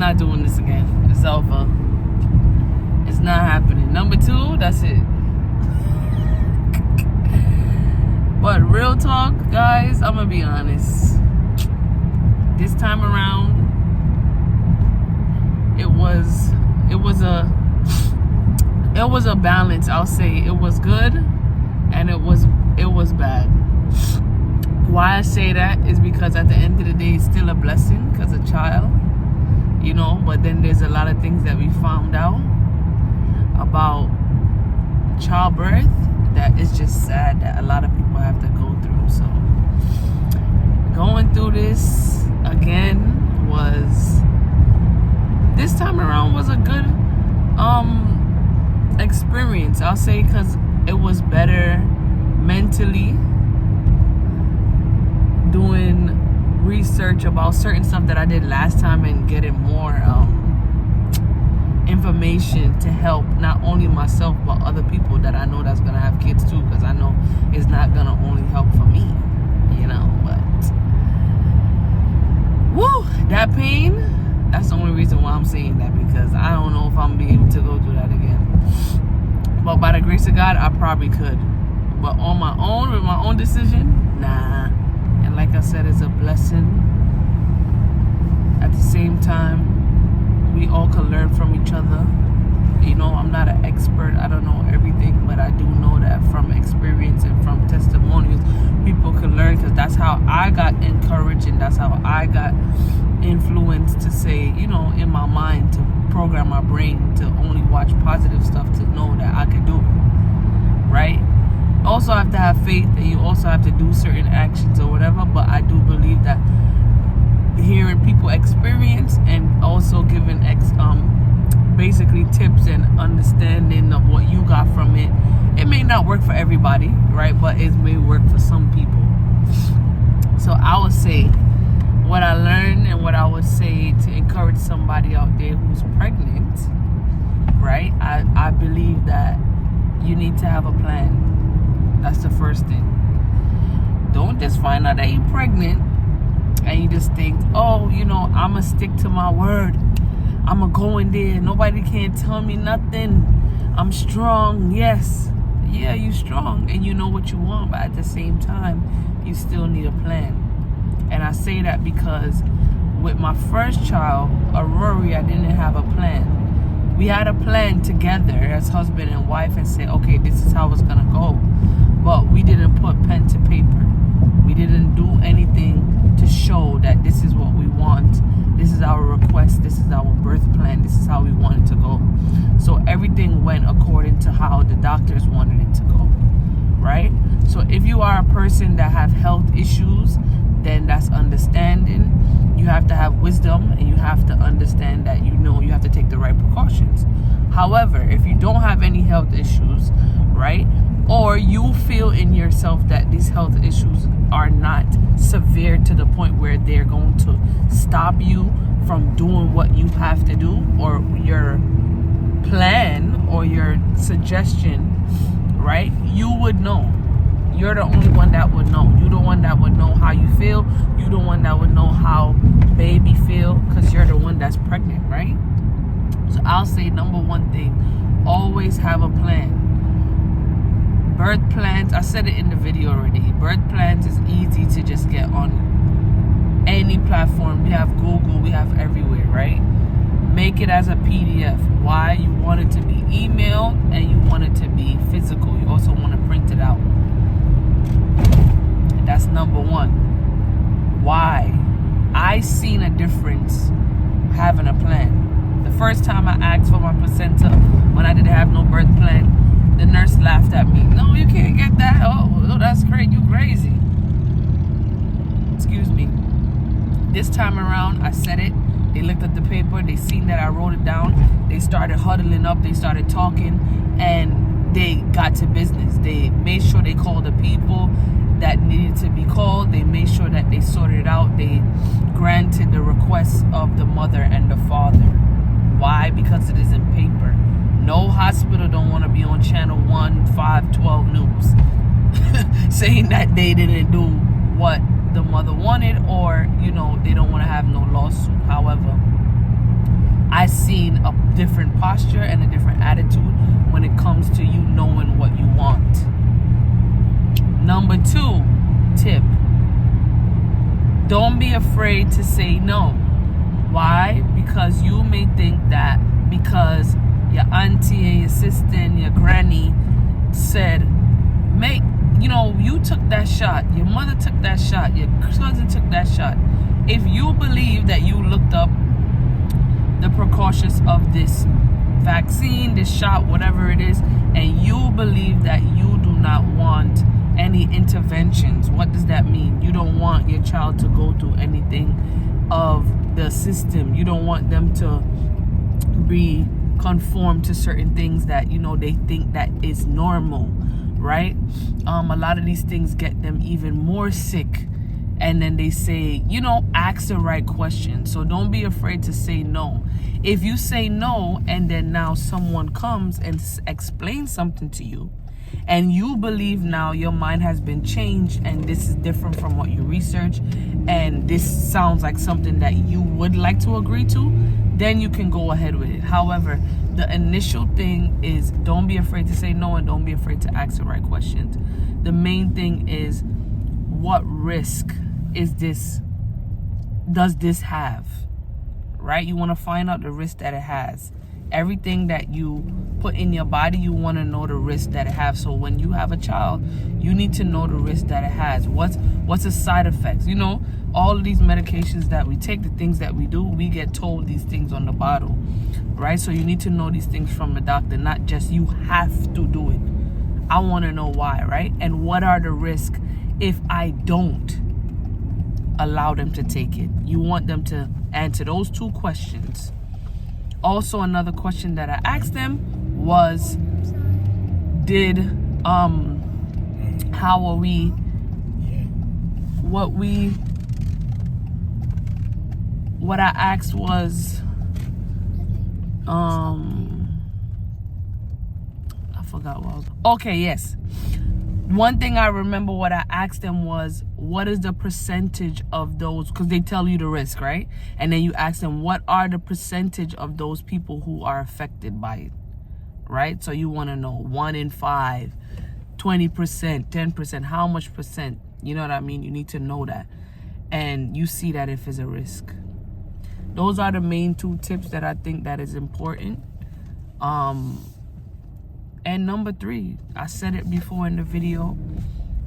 not doing this again. It's over. It's not happening. Number 2, that's it. But real talk, guys, I'm gonna be honest. This time around, it was a balance. I'll say it was good and it was bad. Why I say that is because at the end of the day, it's still a blessing because a child, you know. But then there's a lot of things that we found out about childbirth that is just sad that a lot of people have to go through. So going through this again this time around was a good experience, I'll say, because it was better mentally, doing research about certain stuff that I did last time and getting more information to help not only myself but other people that I know that's gonna have kids too, because I know it's not gonna only help for me, you know. But woo, that pain, that's the only reason why I'm saying that, because I don't know if I'm gonna be able to go through that again. But by the grace of God, I probably could. But on my own, with my own decision, nah. And like I said, it's a blessing. At the same time, we all can learn from each other. You know, I'm not an expert. I don't know everything, but I do know that from experience and from testimonials, people can learn, because that's how I got encouraged and that's how I got influenced to say, you know, in my mind, to program my brain to only watch positive stuff, to know that I can do it, right? Also have to have faith, and you also have to do certain actions or whatever. But I do believe that hearing people experience and also giving basically tips and understanding of what you got from it, it may not work for everybody, right? But it may work for some people. So I would say what I learned and what I would say to encourage somebody out there who's pregnant, right? I believe that you need to have a plan. That's the first thing. Don't just find out that you're pregnant and you just think, oh, you know, I'm going to stick to my word. I'm going to go in there. Nobody can tell me nothing. I'm strong. Yes. Yeah, you're strong and you know what you want. But at the same time, you still need a plan. And I say that because with my first child, Aurora, I didn't have a plan. We had a plan together as husband and wife and say, okay, this is how it's going to go. But we didn't put pen to paper. We didn't do anything to show that this is what we want. This is our request. This is our birth plan. This is how we want it to go. So everything went according to how the doctors wanted it to go, right? So if you are a person that have health issues, then that's understanding. You have to have wisdom and you have to understand that, you know, you have to take the right precautions. However, if you don't have any health issues, right, or you feel in yourself that these health issues are not severe to the point where they're going to stop you from doing what you have to do, or your plan or your suggestion, right, you would know. You're the only one that would know. You're the one that would know how you feel. You're the one that would know how baby feel, because you're the one that's pregnant, right? So I'll say number one thing, always have a plan. Birth plans, I said it in the video already. Birth plans is easy to just get on any platform. We have Google, we have everywhere, right? Make it as a PDF. Why? You want it to be emailed and you want it to be physical. You also want to print it out. That's number one. Why? I seen a difference having a plan. The first time I asked for my placenta when I didn't have no birth plan, the nurse laughed at me. No, you can't get that. Oh, that's great. You crazy. Excuse me. This time around, I said it. They looked at the paper. They seen that I wrote it down. They started huddling up. They started talking. And they got to business. They made sure they called the people that needed to be called. They made sure that they sorted it out. They granted the requests of the mother and the father. Why? Because it is in paper. No hospital don't want to be on channel 1, 5, 12 news saying that they didn't do what the mother wanted, or, you know, they don't want to have no lawsuit. However, I've seen a different posture and a different attitude when it comes to you knowing what you want. Number 2 tip, don't be afraid to say no. Why? Because you may think that because your auntie and your sister and your granny said, you took that shot, your mother took that shot, your cousin took that shot. If you believe that you looked up the precautions of this vaccine, this shot, whatever it is, and you believe that you do not want any interventions, what does that mean? You don't want your child to go through anything of the system. You don't want them to be conformed to certain things that they think that is normal, right? A lot of these things get them even more sick. And then they say, ask the right question. So don't be afraid to say no. If you say no and then now someone comes and explains something to you, and you believe now your mind has been changed and this is different from what you researched, and this sounds like something that you would like to agree to, then you can go ahead with it. However, the initial thing is don't be afraid to say no, and don't be afraid to ask the right questions. The main thing is, what risk does this have, right? You want to find out the risk that it has. Everything that you put in your body, you want to know the risk that it has. So when you have a child, you need to know the risk that it has. What's the side effects? All of these medications that we take, the things that we do, we get told these things on the bottle, right? So you need to know these things from the doctor, not just you have to do it. I want to know why, right? And what are the risks if I don't allow them to take it? You want them to answer those 2 questions. Also, another question that I asked them was, what I asked was, I forgot what I was, okay, yes. One thing I remember what I asked them was, what is the percentage of those, because they tell you the risk, right? And then you ask them, what are the percentage of those people who are affected by it, right? So you want to know 1 in 5, 20%, 10%, how much percent, you know what I mean? You need to know that. And you see that if it's a risk. Those are the main 2 tips that I think that is important. And number 3, I said it before in the video,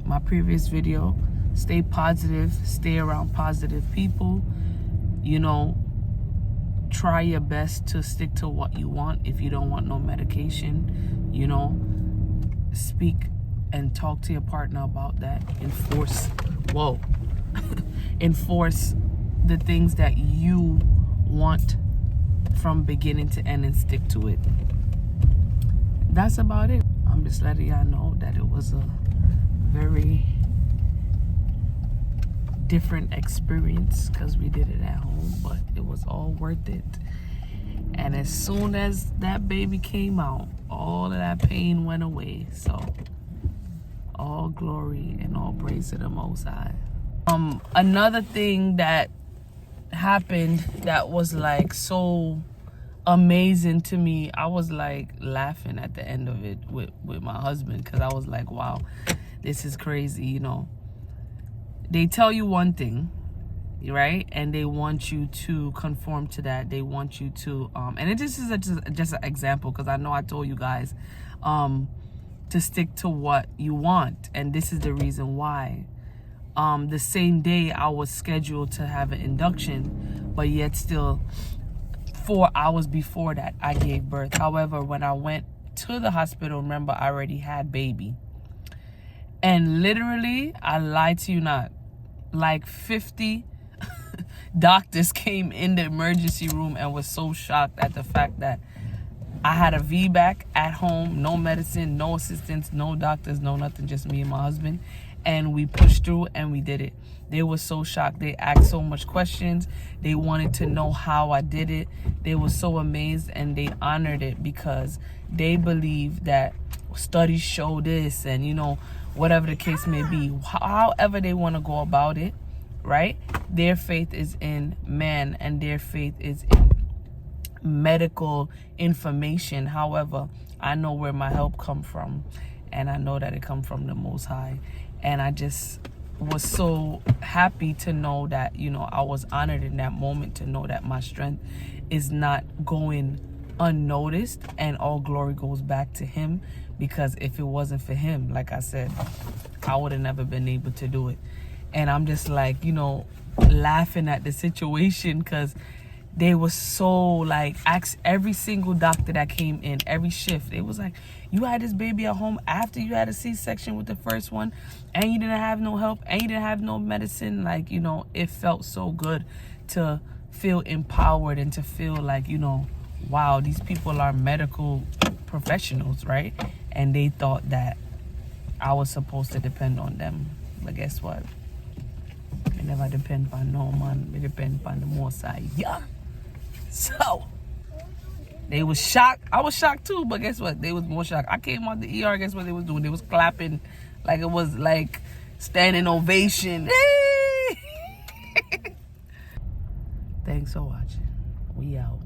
my previous video, stay positive, stay around positive people. Try your best to stick to what you want. If you don't want no medication, speak and talk to your partner about that. Enforce the things that you want from beginning to end and stick to it. That's about it. I'm just letting y'all know that it was a very different experience because we did it at home, but it was all worth it. And as soon as that baby came out, all of that pain went away. So all glory and all praise to the Most High. Another thing that happened that was like so amazing to me, I was like laughing at the end of it with my husband, because I was like, wow, this is crazy. They tell you one thing, right? And they want you to conform to that. They want you to and it just is just an example, because I know I told you guys to stick to what you want, and this is the reason why. The same day I was scheduled to have an induction, but yet still 4 hours before that I gave birth. However, when I went to the hospital, remember, I already had baby. And literally, I lied to you not, like 50 doctors came in the emergency room and was so shocked at the fact that I had a VBAC at home, no medicine, no assistance, no doctors, no nothing, just me and my husband. And we pushed through and we did it. They were so shocked. They asked so much questions. They wanted to know how I did it. They were so amazed, and they honored it because they believe that studies show this, and whatever the case may be, however they want to go about it, right? Their faith is in man, and their faith is in medical information. However, I know where my help come from, and I know that it come from the Most High. And I just was so happy to know that, you know, I was honored in that moment to know that my strength is not going unnoticed, and all glory goes back to him, because if it wasn't for him, like I said, I would have never been able to do it. And I'm just like, you know, laughing at the situation, because they were so like, every single doctor that came in, every shift, it was like, you had this baby at home after you had a C-section with the first one, and you didn't have no help, and you didn't have no medicine. Like, you know, it felt so good to feel empowered and to feel like, you know, wow, these people are medical professionals, right? And they thought that I was supposed to depend on them. But guess what? I never depend on no man. I depend on the Most High. Yeah. So they was shocked. I was shocked too, but guess what? They was more shocked. I came out the ER, guess what they was doing? They was clapping like it was like standing ovation. Thanks for watching. We out.